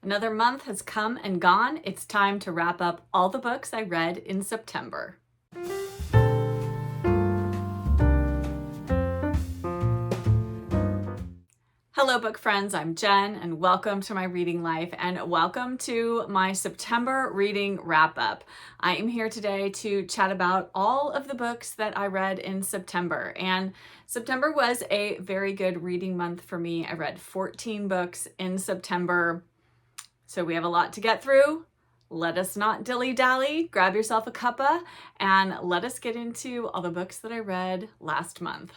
Another month has come and gone. It's time to wrap up all the books I read in September. Hello book friends, I'm Jen and welcome to my reading life and welcome to my September reading wrap up. I am here today to chat about all of the books that I read in September, and September was a very good reading month for me. I read 14 books in September, so we have a lot to get through. Let us not dilly-dally, grab yourself a cuppa and let us get into all the books that I read last month.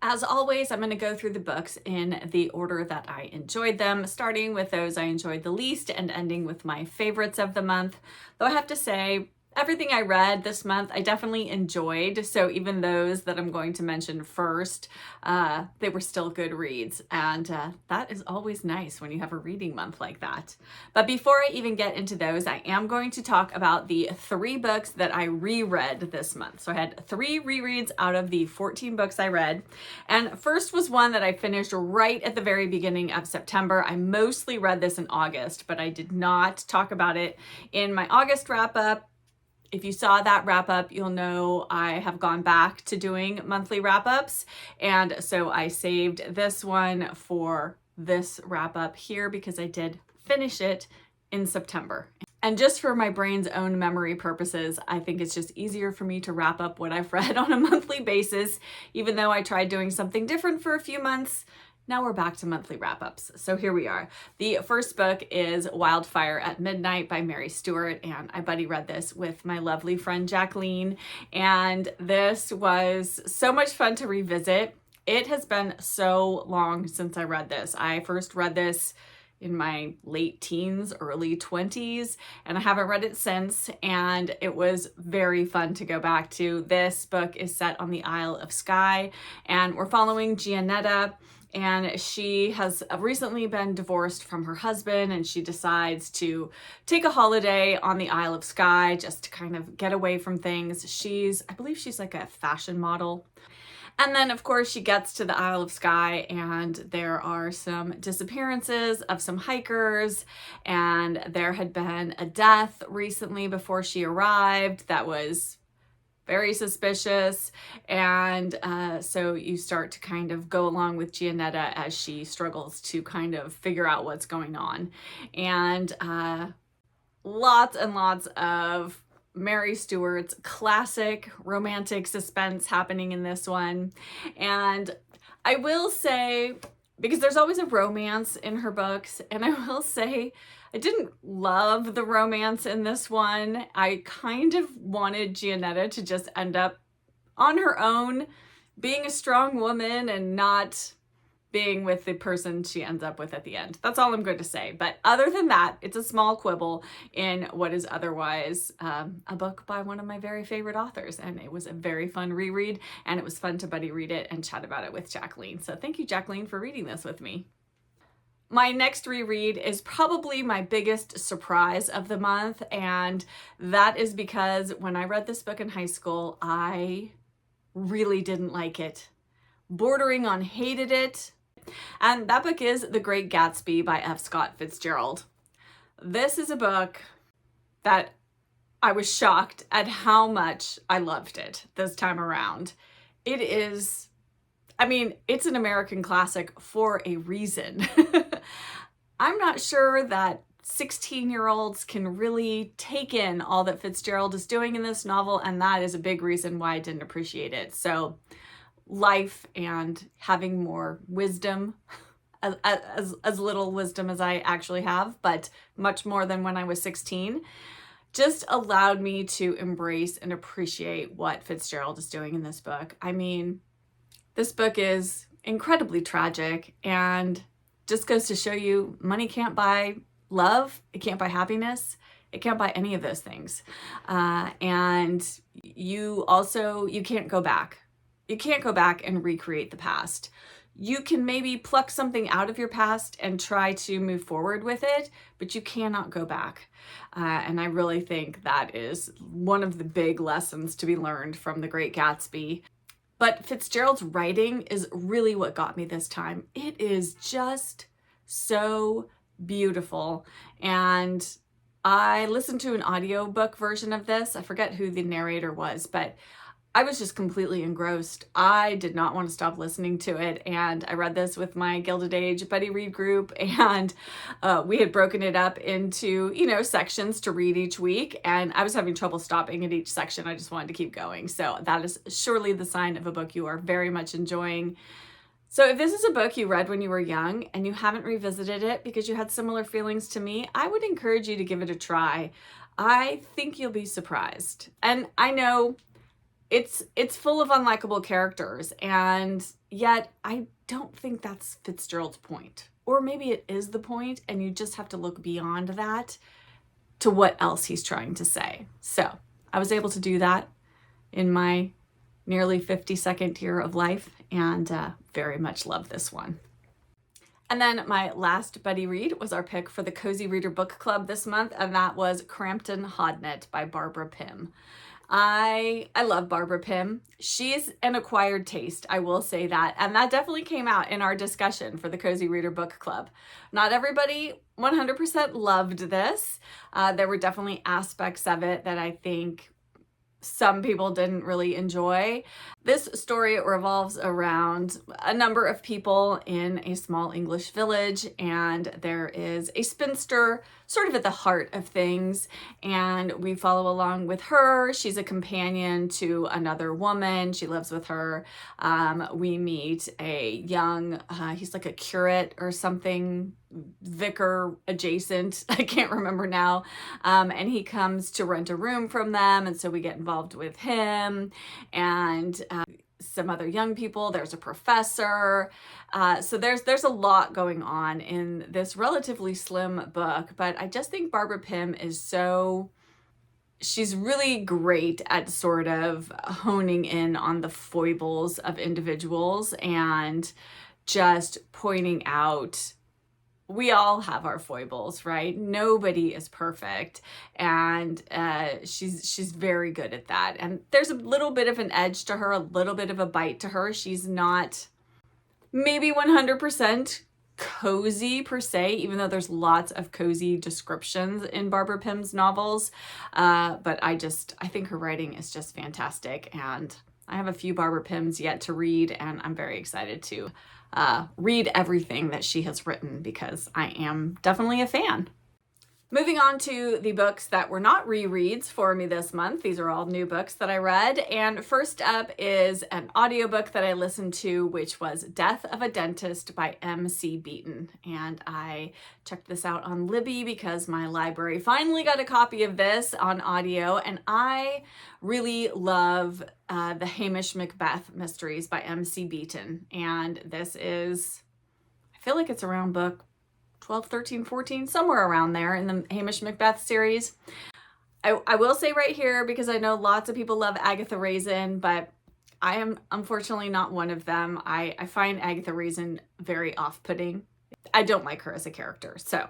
As always, I'm going to go through the books in the order that I enjoyed them, starting with those I enjoyed the least and ending with my favorites of the month. Though I have to say, everything I read this month, I definitely enjoyed. So even those that I'm going to mention first, they were still good reads. And that is always nice when you have a reading month like that. But before I even get into those, I am going to talk about the 3 books that I reread this month. So I had 3 rereads out of the 14 books I read. And first was one that I finished right at the very beginning of September. I mostly read this in August, but I did not talk about it in my August wrap up. If you saw that wrap up, you'll know I have gone back to doing monthly wrap ups. And so I saved this one for this wrap up here because I did finish it in September. And just for my brain's own memory purposes, I think it's just easier for me to wrap up what I've read on a monthly basis, even though I tried doing something different for a few months. Now we're back to monthly wrap-ups. So here we are. The first book is Wildfire at Midnight by Mary Stewart, and I buddy read this with my lovely friend Jacqueline, and this was so much fun to revisit. It has been so long since I read this. I first read this in my late teens, early 20s, and I haven't read it since, and it was very fun to go back to. This book is set on the Isle of Skye, and we're following Johanna, and she has recently been divorced from her husband, and she decides to take a holiday on the Isle of Skye just to kind of get away from things. I believe she's like a fashion model. And then, of course, she gets to the Isle of Skye, and there are some disappearances of some hikers, and there had been a death recently before she arrived that was very suspicious, and so you start to kind of go along with Johanna as she struggles to kind of figure out what's going on. And lots and lots of Mary Stewart's classic romantic suspense happening in this one. And I will say, because there's always a romance in her books, and I will say I didn't love the romance in this one. I kind of wanted Johanna to just end up on her own, being a strong woman and not being with the person she ends up with at the end. That's all I'm going to say. But other than that, it's a small quibble in what is otherwise a book by one of my very favorite authors. And it was a very fun reread, and it was fun to buddy read it and chat about it with Jacqueline. So thank you, Jacqueline, for reading this with me. My next reread is probably my biggest surprise of the month, and that is because when I read this book in high school, I really didn't like it. Bordering on hated it. And that book is The Great Gatsby by F. Scott Fitzgerald. This is a book that I was shocked at how much I loved it this time around. It is, I mean, it's an American classic for a reason. I'm not sure that 16-year-olds can really take in all that Fitzgerald is doing in this novel, and that is a big reason why I didn't appreciate it. So life and having more wisdom, as little wisdom as I actually have, but much more than when I was 16, just allowed me to embrace and appreciate what Fitzgerald is doing in this book. I mean, this book is incredibly tragic and just goes to show you money can't buy love, it can't buy happiness, it can't buy any of those things. And you can't go back. You can't go back and recreate the past. You can maybe pluck something out of your past and try to move forward with it, but you cannot go back. And I really think that is one of the big lessons to be learned from The Great Gatsby. But Fitzgerald's writing is really what got me this time. It is just so beautiful. And I listened to an audiobook version of this. I forget who the narrator was, but I was just completely engrossed. I did not want to stop listening to it. And I read this with my Gilded Age buddy read group, and we had broken it up into, sections to read each week. And I was having trouble stopping at each section. I just wanted to keep going. So that is surely the sign of a book you are very much enjoying. So if this is a book you read when you were young and you haven't revisited it because you had similar feelings to me, I would encourage you to give it a try. I think you'll be surprised. And I know it's full of unlikable characters, and yet I don't think that's Fitzgerald's point. Or maybe it is the point, and you just have to look beyond that to what else he's trying to say. So I was able to do that in my nearly 52nd year of life, and very much love this one. And then my last buddy read was our pick for the Cozy Reader Book Club this month, and that was Crampton Hodnett by Barbara Pym. I love Barbara Pym. She's an acquired taste, I will say that. And that definitely came out in our discussion for the Cozy Reader Book Club. Not everybody 100% loved this. There were definitely aspects of it that I think some people didn't really enjoy. This story revolves around a number of people in a small English village, and there is a spinster sort of at the heart of things, and we follow along with her. She's a companion to another woman. She lives with her. We meet a young, he's like a curate or something, vicar adjacent, I can't remember now, and he comes to rent a room from them, and so we get involved with him and some other young people. There's a professor, so there's a lot going on in this relatively slim book, but I just think Barbara Pym is she's really great at sort of honing in on the foibles of individuals and just pointing out we all have our foibles, right? Nobody is perfect, and she's very good at that. And there's a little bit of an edge to her, a little bit of a bite to her. She's not maybe 100% cozy per se, even though there's lots of cozy descriptions in Barbara Pym's novels. But I think her writing is just fantastic, and I have a few Barbara Pyms yet to read, and I'm very excited to read everything that she has written because I am definitely a fan. Moving on to the books that were not rereads for me this month. These are all new books that I read. And first up is an audiobook that I listened to, which was Death of a Dentist by M.C. Beaton. And I checked this out on Libby because my library finally got a copy of this on audio. And I really love the Hamish Macbeth mysteries by M.C. Beaton. And this is, I feel like it's around book 12, 13, 14, somewhere around there in the Hamish Macbeth series. I will say right here, because I know lots of people love Agatha Raisin, but I am unfortunately not one of them. I find Agatha Raisin very off-putting. I don't like her as a character, so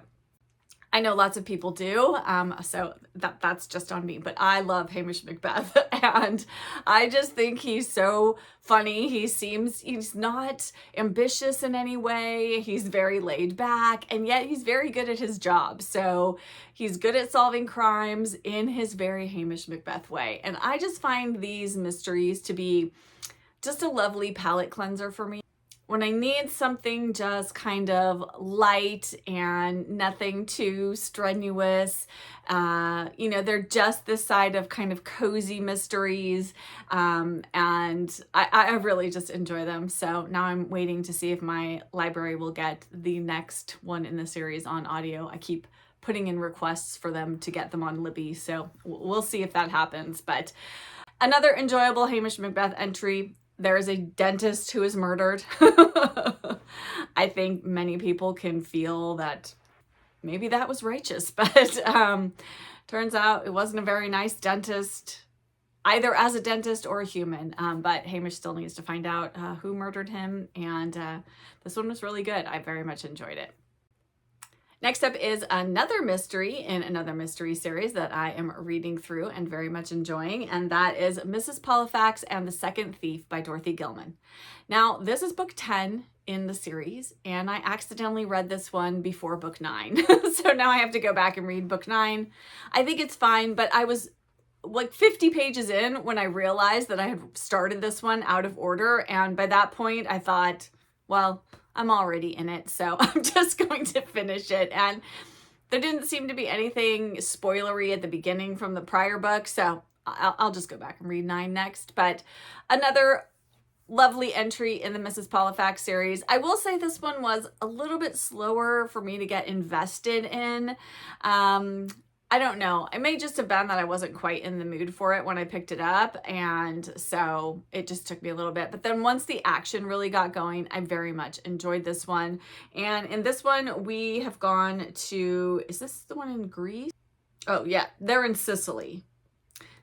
I know lots of people do, so that's just on me, but I love Hamish Macbeth, and I just think he's so funny. He's not ambitious in any way. He's very laid back, and yet he's very good at his job. So he's good at solving crimes in his very Hamish Macbeth way. And I just find these mysteries to be just a lovely palate cleanser for me. When I need something just kind of light and nothing too strenuous, they're just this side of kind of cozy mysteries, and I really just enjoy them. So now I'm waiting to see if my library will get the next one in the series on audio. I keep putting in requests for them to get them on Libby, so we'll see if that happens. But another enjoyable Hamish Macbeth entry. There is a dentist who is murdered. I think many people can feel that maybe that was righteous, but turns out it wasn't a very nice dentist, either as a dentist or a human. But Hamish still needs to find out who murdered him, and this one was really good. I very much enjoyed it. Next up is another mystery in another mystery series that I am reading through and very much enjoying, and that is Mrs. Pollifax and the Second Thief by Dorothy Gilman. Now, this is book 10 in the series, and I accidentally read this one before book 9. So now I have to go back and read book 9. I think it's fine, but I was like 50 pages in when I realized that I had started this one out of order, and by that point I thought, well, I'm already in it, so I'm just going to finish it. And there didn't seem to be anything spoilery at the beginning from the prior book, so I'll just go back and read 9 next. But another lovely entry in the Mrs. Pollifax series. I will say this one was a little bit slower for me to get invested in. I don't know. It may just have been that I wasn't quite in the mood for it when I picked it up, and so it just took me a little bit. But then once the action really got going, I very much enjoyed this one. And in this one, we have gone to, is this the one in Greece? Oh yeah, they're in Sicily.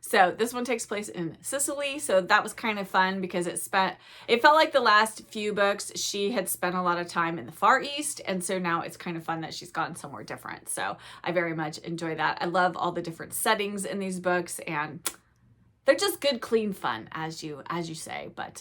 So this one takes place in Sicily, so that was kind of fun because it felt like the last few books she had spent a lot of time in the Far East, and so now it's kind of fun that she's gone somewhere different. So I very much enjoy that. I love all the different settings in these books, and they're just good, clean fun, as you say. But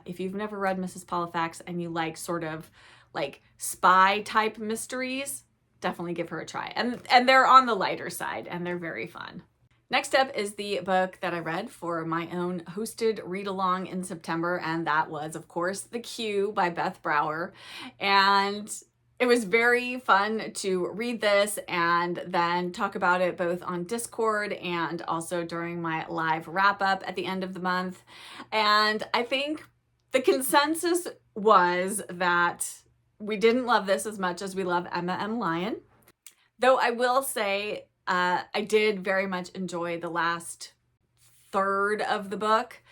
if you've never read Mrs. Pollifax and you like sort of like spy type mysteries, definitely give her a try. And they're on the lighter side, and they're very fun. Next up is the book that I read for my own hosted read-along in September, and that was, of course, The Queue by Beth Brower. And it was very fun to read this and then talk about it both on Discord and also during my live wrap-up at the end of the month. And I think the consensus was that we didn't love this as much as we love Emma M. Lyon. Though I will say, I did very much enjoy the last third of the book,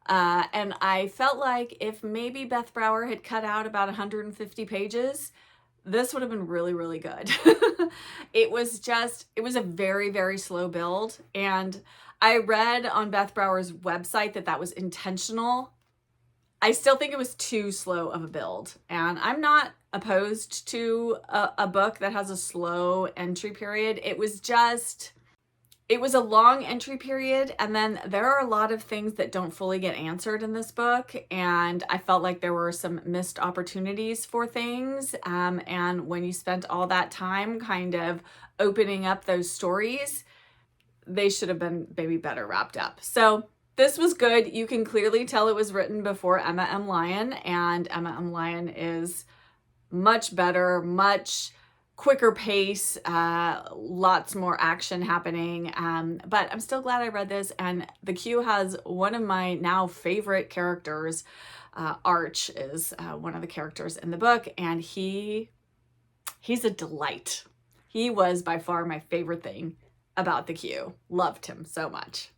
and I felt like if maybe Beth Brower had cut out about 150 pages, this would have been really, really good. It was a very, very slow build, and I read on Beth Brower's website that that was intentional. I still think it was too slow of a build, and I'm not opposed to a book that has a slow entry period. It was a long entry period, and then there are a lot of things that don't fully get answered in this book, and I felt like there were some missed opportunities for things, and when you spent all that time kind of opening up those stories, they should have been maybe better wrapped up. So this was good. You can clearly tell it was written before Emma M. Lyon, and Emma M. Lyon is much better, much quicker pace, lots more action happening. But I'm still glad I read this, and The Queue has one of my now favorite characters. Arch is one of the characters in the book, and he's a delight. He was by far my favorite thing about The Queue. Loved him so much.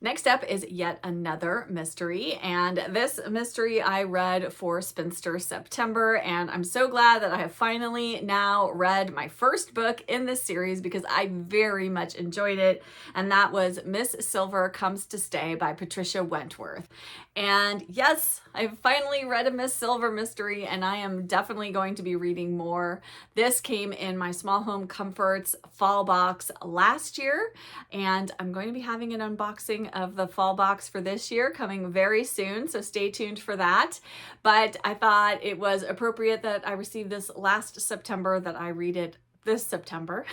Next up is yet another mystery, and this mystery I read for Spinster September, and I'm so glad that I have finally now read my first book in this series because I very much enjoyed it, and that was Miss Silver Comes to Stay by Patricia Wentworth. And yes, I've finally read a Miss Silver mystery, and I am definitely going to be reading more. This came in my Small Home Comforts fall box last year, and I'm going to be having an unboxing of the fall box for this year coming very soon, so stay tuned for that. But I thought it was appropriate that I received this last September, that I read it this September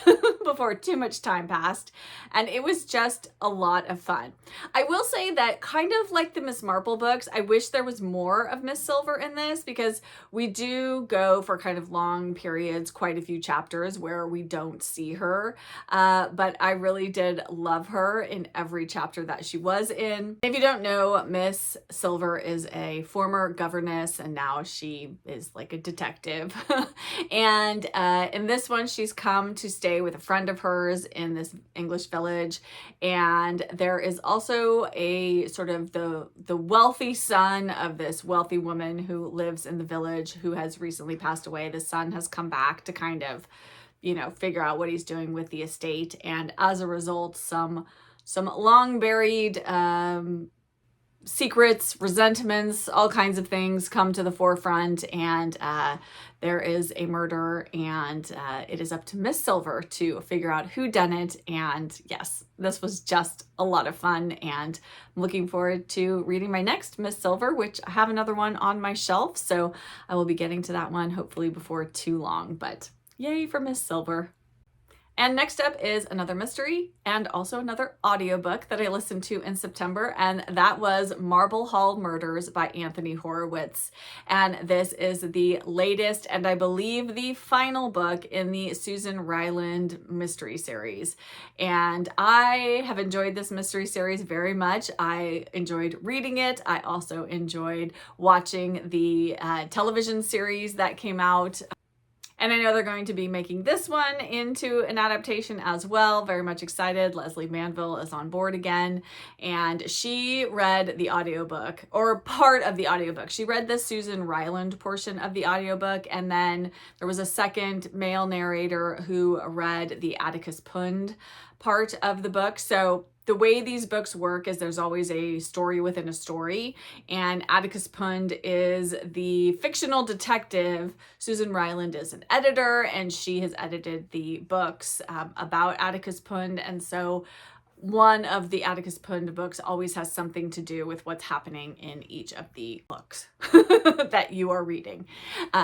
before too much time passed, and it was just a lot of fun. I will say that, kind of like the Miss Marple books, I wish there was more of Miss Silver in this, because we do go for kind of long periods, quite a few chapters where we don't see her, but I really did love her in every chapter that she was in. If you don't know, Miss Silver is a former governess, and now she is like a detective. And in this one, she's come to stay with a friend of hers in this English village, and there is also a sort of the wealthy son of this wealthy woman who lives in the village, who has recently passed away. The son has come back to kind of, you know, figure out what he's doing with the estate, and as a result, some long buried secrets, resentments, all kinds of things come to the forefront, and there is a murder, and it is up to Miss Silver to figure out who done it. And yes, this was just a lot of fun, and I'm looking forward to reading my next Miss Silver, which I have another one on my shelf, so I will be getting to that one hopefully before too long. But yay for Miss Silver. And next up is another mystery and also another audiobook that I listened to in September, and that was Marble Hall Murders by Anthony Horowitz. And this is the latest and I believe the final book in the Susan Ryland mystery series. And I have enjoyed this mystery series very much. I enjoyed reading it. I also enjoyed watching the television series that came out. And I know they're going to be making this one into an adaptation as well. Very much excited. Leslie Manville is on board again. And she read the audiobook, or part of the audiobook. She read the Susan Ryland portion of the audiobook. And then there was a second male narrator who read the Atticus Pund part of the book. So the way these books work is there's always a story within a story, and Atticus Pund is the fictional detective. Susan Ryland is an editor, and she has edited the books about Atticus Pund, and so one of the Atticus Pund books always has something to do with what's happening in each of the books that you are reading.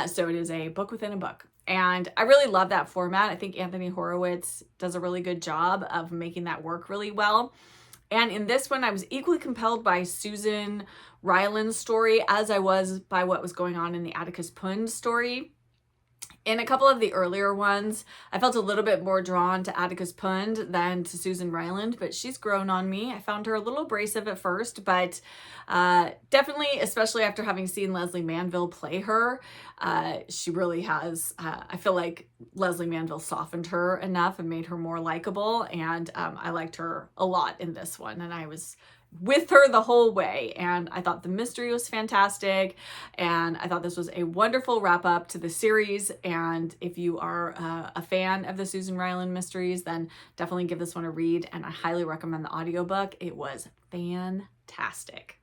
So it is a book within a book. And I really love that format. I think Anthony Horowitz does a really good job of making that work really well. And in this one, I was equally compelled by Susan Ryland's story as I was by what was going on in the Atticus Pund story. In a couple of the earlier ones, I felt a little bit more drawn to Atticus Pund than to Susan Ryland, but she's grown on me. I found her a little abrasive at first, but definitely, especially after having seen Leslie Manville play her, she really has, I feel like Leslie Manville softened her enough and made her more likable, and I liked her a lot in this one, and I was with her the whole way, and I thought the mystery was fantastic, and I thought this was a wonderful wrap up to the series. And if you are a fan of the Susan Ryland mysteries, then definitely give this one a read, and I highly recommend the audiobook. It was fantastic.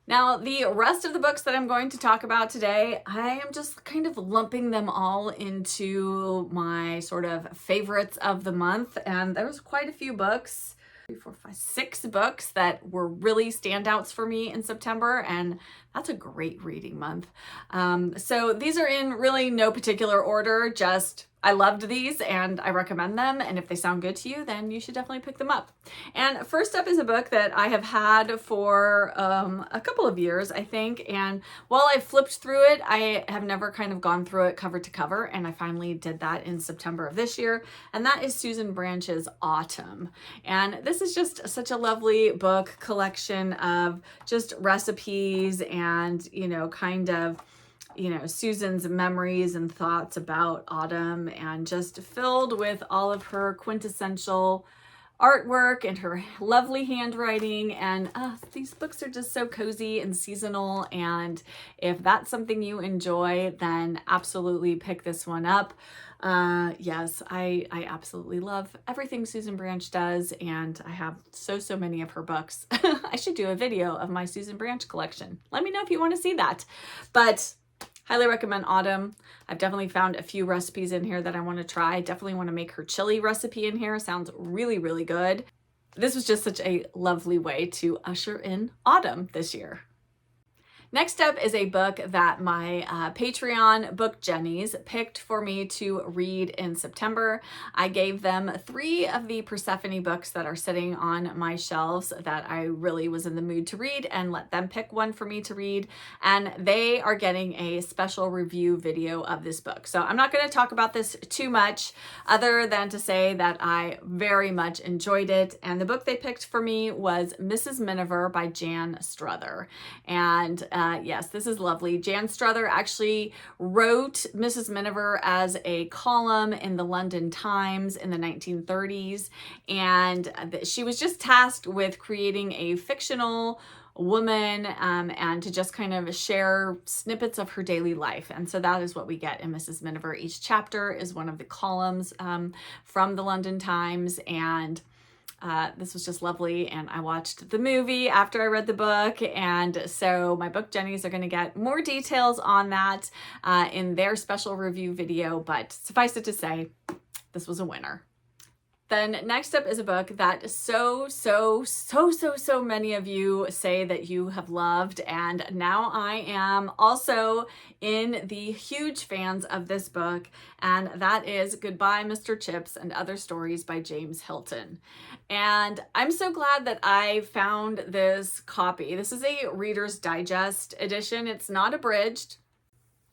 Now, the rest of the books that I'm going to talk about today, I am just kind of lumping them all into my sort of favorites of the month, and there was quite a few books. 3, 4, 5, 6 books that were really standouts for me in September, and that's a great reading month. So these are in really no particular order, just I loved these and I recommend them, and if they sound good to you, then you should definitely pick them up. And first up is a book that I have had for a couple of years, I think, and while I flipped through it, I have never kind of gone through it cover to cover, and I finally did that in September of this year, and that is Susan Branch's Autumn. And this is just such a lovely book collection of just recipes and, you know, kind of, you know, Susan's memories and thoughts about autumn, and just filled with all of her quintessential artwork and her lovely handwriting. And these books are just so cozy and seasonal, and if that's something you enjoy, then absolutely pick this one up. Yes, I absolutely love everything Susan Branch does, and I have so many of her books. I should do a video of my Susan Branch collection. Let me know if you want to see that. But highly recommend Autumn. I've definitely found a few recipes in here that I want to try. Definitely want to make her chili recipe in here. Sounds really, really good. This was just such a lovely way to usher in autumn this year. Next up is a book that my Patreon book Jennies picked for me to read in September. I gave them 3 of the Persephone books that are sitting on my shelves that I really was in the mood to read, and let them pick one for me to read. And they are getting a special review video of this book. So I'm not going to talk about this too much other than to say that I very much enjoyed it. And the book they picked for me was Mrs. Miniver by Jan Struther. And yes, this is lovely. Jan Struther actually wrote Mrs. Miniver as a column in the London Times in the 1930s, and she was just tasked with creating a fictional woman and to just kind of share snippets of her daily life. And so that is what we get in Mrs. Miniver. Each chapter is one of the columns from the London Times, and this was just lovely, and I watched the movie after I read the book, and so my book Jennies are going to get more details on that in their special review video, but suffice it to say, this was a winner. Then next up is a book that so many of you say that you have loved, and now I am also in the huge fans of this book, and that is Goodbye Mr. Chips and Other Stories by James Hilton. And I'm so glad that I found this copy. This is a Reader's Digest edition. It's not abridged.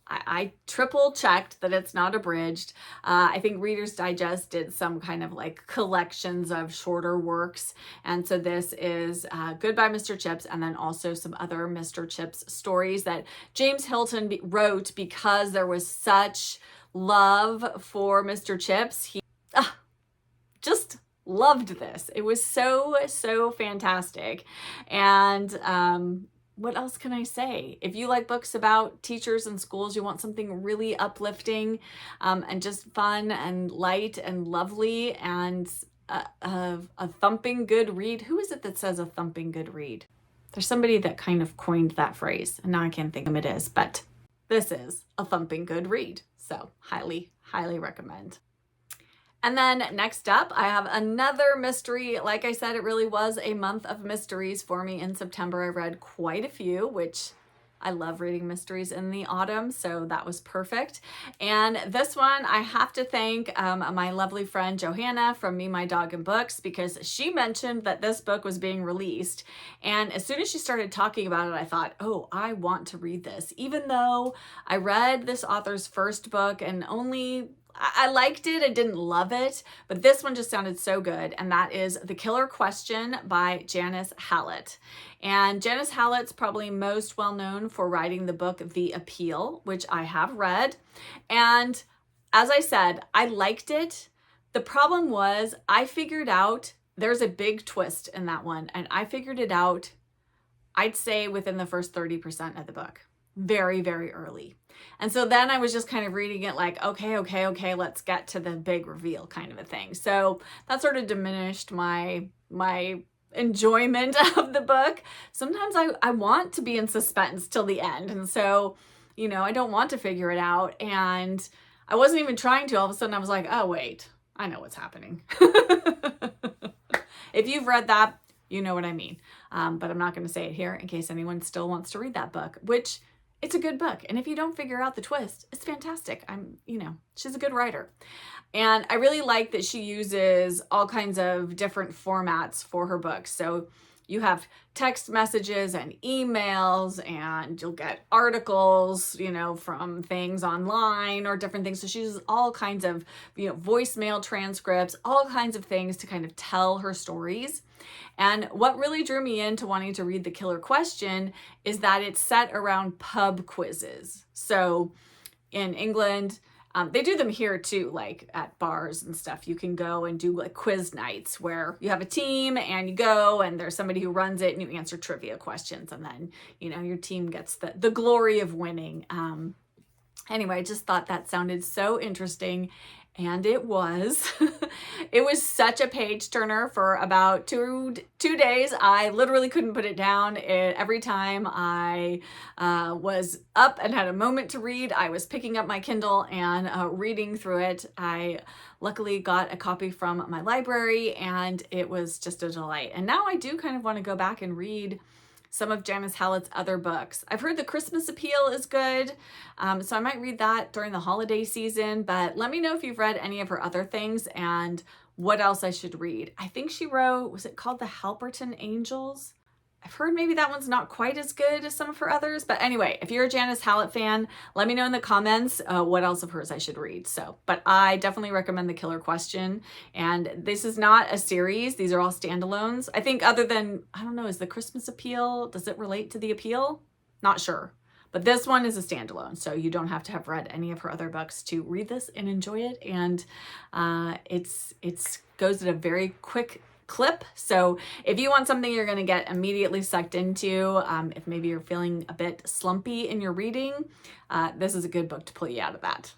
I triple checked that it's not abridged. I think Reader's Digest did some kind of like collections of shorter works. And so this is Goodbye Mr. Chips, and then also some other Mr. Chips stories that James Hilton wrote because there was such love for Mr. Chips. He just loved this. It was so fantastic. And what else can I say? If you like books about teachers and schools, you want something really uplifting and just fun and light and lovely and a thumping good read. Who is it that says a thumping good read? There's somebody that kind of coined that phrase, and now I can't think of who it is, but this is a thumping good read. So highly recommend. And then next up, I have another mystery. Like I said, it really was a month of mysteries for me in September. I read quite a few, which I love reading mysteries in the autumn, so that was perfect. And this one, I have to thank my lovely friend Johanna from Me, My Dog, and Books, because she mentioned that this book was being released. And as soon as she started talking about it, I thought, oh, I want to read this. Even though I read this author's first book and I liked it, I didn't love it, but this one just sounded so good, and that is The Killer Question by Janice Hallett. And Janice Hallett's probably most well known for writing the book The Appeal, which I have read. And as I said, I liked it. The problem was I figured out there's a big twist in that one, and I figured it out, I'd say, within the first 30% of the book. Very early. And so then I was just kind of reading it like, okay, let's get to the big reveal kind of a thing. So that sort of diminished my enjoyment of the book. Sometimes I want to be in suspense till the end. And so, I don't want to figure it out. And I wasn't even trying to. All of a sudden I was like, oh, wait, I know what's happening. If you've read that, you know what I mean. But I'm not going to say it here in case anyone still wants to read that book, which it's a good book. And if you don't figure out the twist, it's fantastic. She's a good writer. And I really like that she uses all kinds of different formats for her books. So you have text messages and emails, and you'll get articles, from things online or different things. So she uses all kinds of, voicemail transcripts, all kinds of things to kind of tell her stories. And what really drew me into wanting to read The Killer Question is that it's set around pub quizzes. So in England, they do them here too, like at bars and stuff. You can go and do like quiz nights where you have a team and you go and there's somebody who runs it and you answer trivia questions, and then, your team gets the glory of winning. Anyway, I just thought that sounded so interesting. And it was. It was such a page turner for about two days. I literally couldn't put it down. Every time I was up and had a moment to read, I was picking up my Kindle and reading through it. I luckily got a copy from my library, and it was just a delight. And now I do kind of want to go back and read some of Janice Hallett's other books. I've heard The Christmas Appeal is good, so I might read that during the holiday season, but let me know if you've read any of her other things and what else I should read. I think she wrote, was it called The Halperton Angels? I've heard maybe that one's not quite as good as some of her others, but anyway, if you're a Janice Hallett fan, let me know in the comments what else of hers I should read. But I definitely recommend The Killer Question, and this is not a series. These are all standalones. I think other than, I don't know, is The Christmas Appeal, does it relate to The Appeal? Not sure. But this one is a standalone, so you don't have to have read any of her other books to read this and enjoy it. And it's goes at a very quick clip. So if you want something you're going to get immediately sucked into, if maybe you're feeling a bit slumpy in your reading, this is a good book to pull you out of that.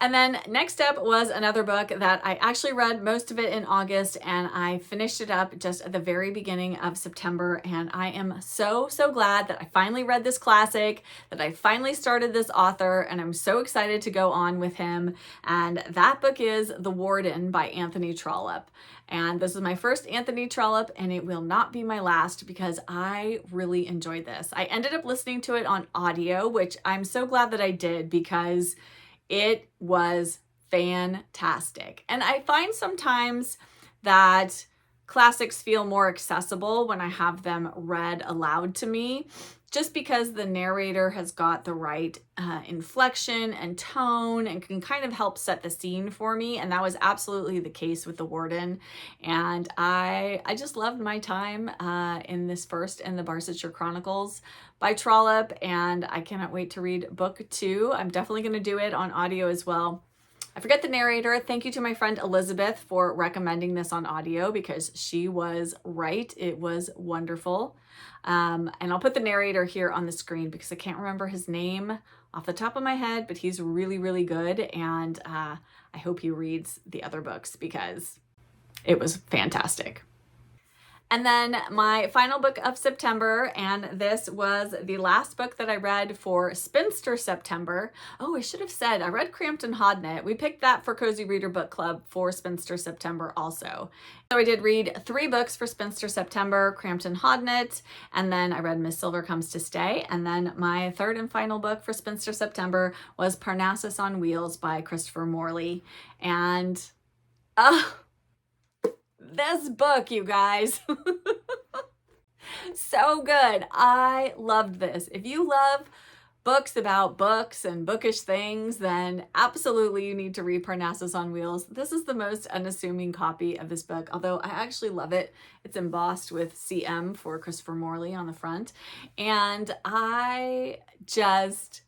And then next up was another book that I actually read most of it in August, and I finished it up just at the very beginning of September. And I am so glad that I finally read this classic, that I finally started this author, and I'm so excited to go on with him. And that book is The Warden by Anthony Trollope. And this is my first Anthony Trollope, and it will not be my last because I really enjoyed this. I ended up listening to it on audio, which I'm so glad that I did because it was fantastic. And I find sometimes that classics feel more accessible when I have them read aloud to me, just because the narrator has got the right inflection and tone and can kind of help set the scene for me. And that was absolutely the case with The Warden. And I just loved my time in this first in the Barsetshire Chronicles by Trollope, and I cannot wait to read book 2. I'm definitely going to do it on audio as well. I forget the narrator. Thank you to my friend Elizabeth for recommending this on audio because she was right. It was wonderful. And I'll put the narrator here on the screen because I can't remember his name off the top of my head, but he's really good. And I hope he reads the other books because it was fantastic. And then my final book of September, and this was the last book that I read for Spinster September. Oh, I should have said, I read Crampton Hodnett. We picked that for Cozy Reader Book Club for Spinster September also. So I did read 3 books for Spinster September, Crampton Hodnett, and then I read Miss Silver Comes to Stay. And then my third and final book for Spinster September was Parnassus on Wheels by Christopher Morley. And, this book, you guys, so good. I loved this. If you love books about books and bookish things, then absolutely you need to read Parnassus on Wheels. This is the most unassuming copy of this book, although I actually love it. It's embossed with CM for Christopher Morley on the front. And I just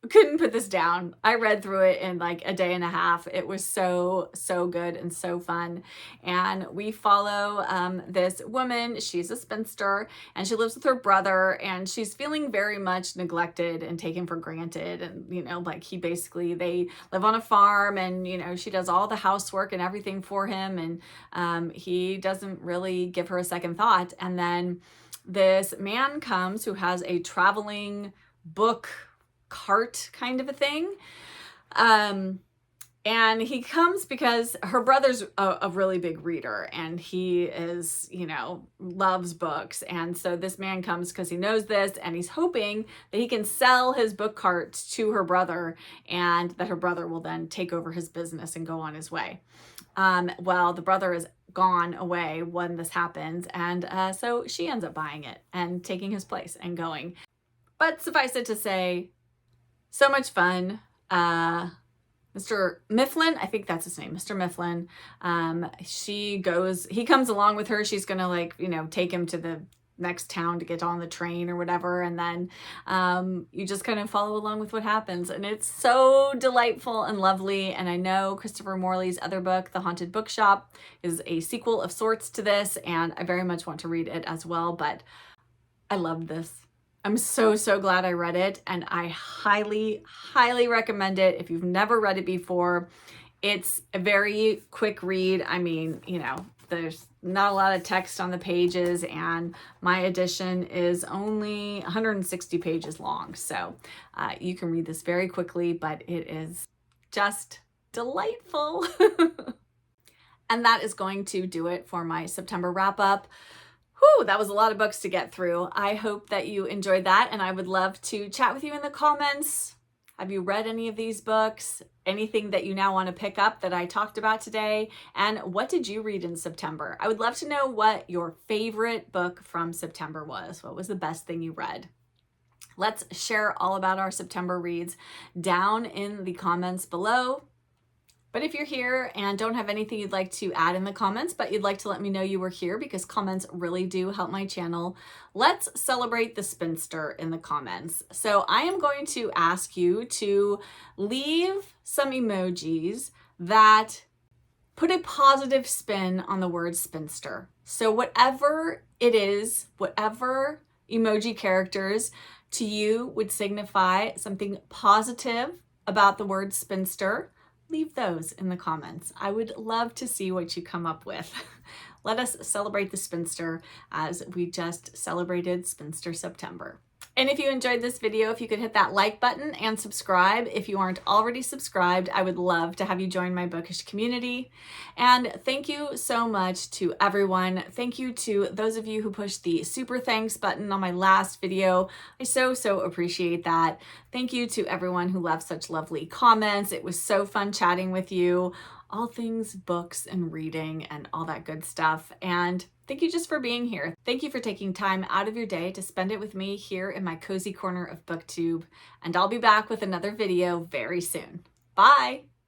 couldn't put this down. I read through it in like a day and a half. It was so good and so fun. And we follow this woman. She's a spinster and she lives with her brother, and she's feeling very much neglected and taken for granted. And, you know, like they live on a farm, and, you know, she does all the housework and everything for him. And he doesn't really give her a second thought. And then this man comes who has a traveling book cart kind of a thing. And he comes because her brother's a really big reader, and he is, you know, loves books. And so this man comes because he knows this, and he's hoping that he can sell his book cart to her brother, and that her brother will then take over his business and go on his way. Well, the brother is gone away when this happens, and so she ends up buying it and taking his place and going. But suffice it to say, so much fun. Mr. Mifflin, I think that's his name, Mr. Mifflin. He comes along with her. She's gonna, like, you know, take him to the next town to get on the train or whatever. And then you just kind of follow along with what happens. And it's so delightful and lovely. And I know Christopher Morley's other book, The Haunted Bookshop, is a sequel of sorts to this. And I very much want to read it as well. But I loved this. I'm so glad I read it, and I highly recommend it if you've never read it before. It's a very quick read. I mean, you know, there's not a lot of text on the pages, and my edition is only 160 pages long. So you can read this very quickly, but it is just delightful. And that is going to do it for my September wrap up. Whew, that was a lot of books to get through. I hope that you enjoyed that, and I would love to chat with you in the comments. Have you read any of these books? Anything that you now want to pick up that I talked about today? And what did you read in September? I would love to know what your favorite book from September was. What was the best thing you read? Let's share all about our September reads down in the comments below. But if you're here and don't have anything you'd like to add in the comments, but you'd like to let me know you were here, because comments really do help my channel, let's celebrate the spinster in the comments. So I am going to ask you to leave some emojis that put a positive spin on the word spinster. So whatever it is, whatever emoji characters to you would signify something positive about the word spinster, leave those in the comments. I would love to see what you come up with. Let us celebrate the spinster as we just celebrated Spinster September. And if you enjoyed this video, if you could hit that like button and subscribe. If you aren't already subscribed, I would love to have you join my bookish community. And thank you so much to everyone. Thank you to those of you who pushed the super thanks button on my last video. I so appreciate that. Thank you to everyone who left such lovely comments. It was so fun chatting with you. All things books and reading and all that good stuff. And thank you just for being here. Thank you for taking time out of your day to spend it with me here in my cozy corner of BookTube. And I'll be back with another video very soon. Bye!